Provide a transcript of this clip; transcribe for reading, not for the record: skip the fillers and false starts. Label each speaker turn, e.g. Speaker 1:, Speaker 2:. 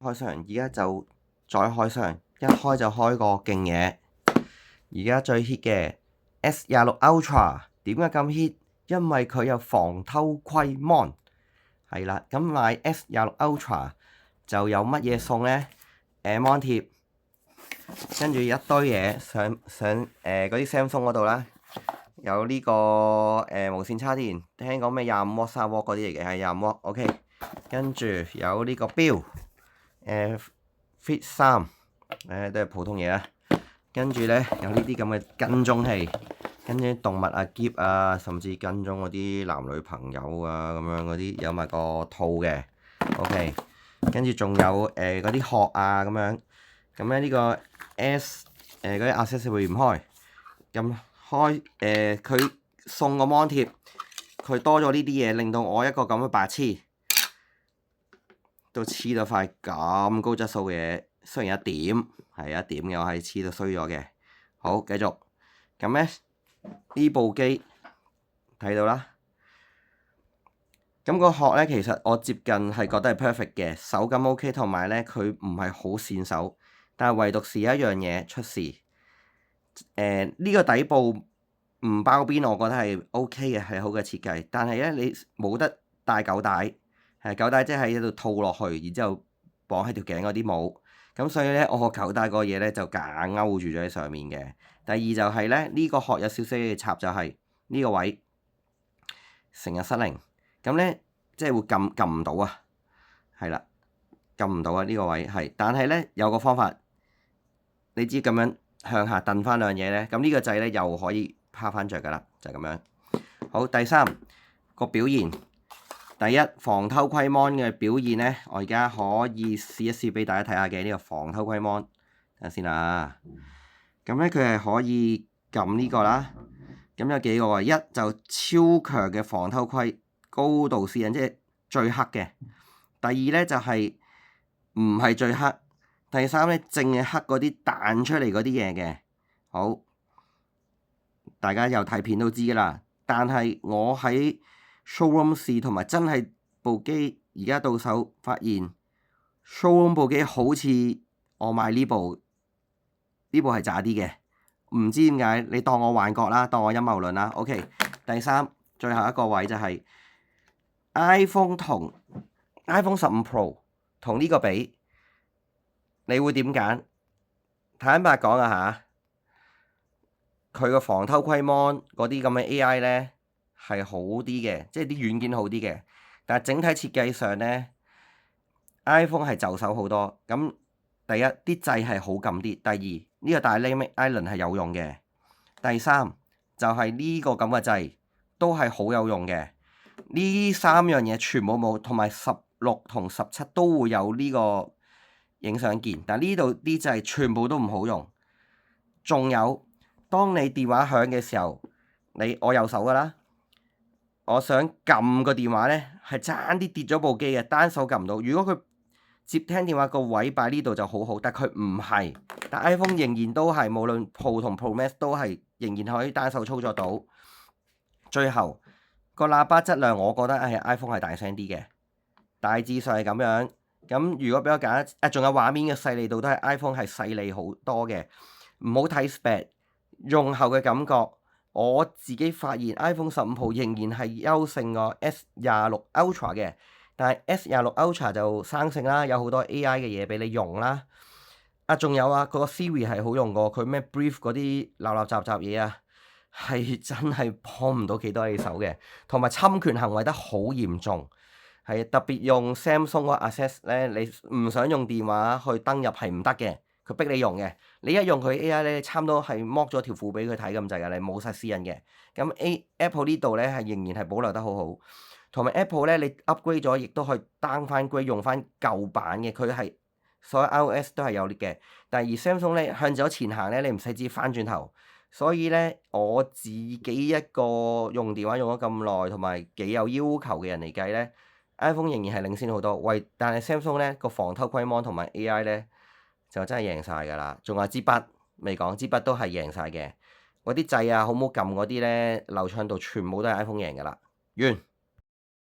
Speaker 1: 開箱，而家就再開箱，一開就開個勁嘢。而家最 hit 嘅 S26 Ultra 點解咁 hit？因為佢有防偷窺 mon。係啦，咁買 S26 Ultra 就有乜嘢送呢？mon 貼，跟住一堆嘢上嗰啲 Samsung 嗰度啦，有呢個無線插電，聽講咩25W 30W嗰啲嚟嘅，係25W OK。跟住有呢個錶，Fit 3，都係普通嘢啦。跟住咧有呢啲咁嘅跟蹤器，跟住動物啊、喼啊，甚至跟蹤嗰啲男女朋友啊咁樣嗰啲，有埋個套嘅 OK。跟住仲有嗰啲殼啊咁樣，咁咧呢個 S 嗰啲 accessory 唔開，咁開佢送個 mon 貼，佢多咗呢啲嘢，令到我一個咁嘅白痴都黐到塊咁高質素嘅嘢，雖然一點係一點，又係黐到衰咗嘅。好，繼續咁咧呢部機睇到啦。咁個殼咧，其實我接近係覺得係 perfect 嘅，手感 OK，同埋咧佢唔係好跣手，但係唯獨是一樣嘢出事。呢個底部唔包邊，我覺得係 OK 嘅，係好嘅設計。但係咧你冇得帶狗帶，狗帶即係喺度套落去，然之後綁喺條頸嗰啲冇。咁所以咧我個狗帶個嘢咧就夾硬勾住咗喺上面嘅。第二就係咧呢個殼有少少嘅插，就係呢個位成日失靈。咁咧，即係會撳唔到啊，係啦，撳唔到啊呢個位係，但係咧有個方法，你知咁樣向下蹬翻兩嘢咧，咁呢個掣咧又可以趴翻着噶啦，就係咁樣。好，第三個表現，第一防偷窺 mon 嘅表現咧，我而家可以試一試俾大家睇下嘅呢個防偷窺 mon，睇下先啦。咁咧佢係可以撳呢個啦，咁有幾個啊？一就超強嘅防偷窺。高度私隱即係最黑嘅。第二咧就係唔係最黑。第三咧淨係黑嗰啲彈出嚟嗰啲嘢嘅。好，大家又睇片都知㗎啦。但係我喺 showroom 試同埋真係部機而家到手發現 showroom 部機好似我買呢部係渣啲嘅，唔知點解。你當我幻覺啦，當我陰謀論啦。OK， 第三最後一個位就係。iPhone 同 iPhone 15 Pro 同呢個比，你會點揀？坦白講啊嚇，佢個防偷窺 mon 嗰啲咁嘅 AI 咧係好啲嘅，即係啲軟件好啲嘅。但係整體設計上咧，iPhone 係就手好多。咁第一啲掣係好撳啲，第二呢個 Dynamic Island 係有用嘅。第三就係呢個咁嘅掣都係好有用嘅。呢三樣嘢全部冇，同埋16同17都會有呢個影相鍵，但呢度啲掣全部都唔好用。仲有，當你電話響嘅時候，我右手噶啦，我想撳個電話咧，係爭啲跌咗部機嘅，單手撳唔到。如果佢接聽電話個位擺呢度就好好，但佢唔係。但 iPhone 仍然都係，無論 Pro 同 Pro Max 都係仍然可以單手操作到。最後。個喇叭質量我覺得係 iPhone 係大聲啲嘅，大致上係咁樣。咁如果俾我揀，仲有畫面嘅細膩度都係 iPhone 係細膩好多嘅。唔好睇 spec，用後嘅感覺，我自己發現 iPhone 15 Pro 仍然係優勝過 S26 Ultra 嘅。但係 S26 Ultra 就生性啦，有好多 AI 嘅嘢俾你用啦。仲有佢個 Siri 係好用過，佢咩 Brief 嗰啲垃雜嘢啊。係真係幫唔到幾多你手嘅，同埋侵權行為得好嚴重，係特別用 Samsung 個 Access 咧，你唔想用電話去登入係唔得嘅，佢逼你用嘅。你一用佢 AI 咧，差唔多係剝咗條褲俾佢睇咁滯㗎，你冇晒私隱嘅。咁 Apple 呢度咧係仍然係保留得好好，同埋 Apple 咧你 upgrade 咗，亦都可以 down 翻 grade 用翻舊版嘅，佢係所有 iOS 都係有嘅。但係而 Samsung 咧向咗前行咧，你唔使自己翻轉頭。所以咧，我自己一個用電話用咗咁耐，同埋幾有要求嘅人嚟計咧，iPhone 仍然係領先好多。但係 Samsung 咧個防偷窺 mon 同埋 AI 咧就真係贏晒㗎啦。仲有支筆未講，支筆都係贏晒嘅。嗰啲掣啊，好唔好撳嗰啲咧，流暢度全部都係 iPhone 贏㗎啦。完。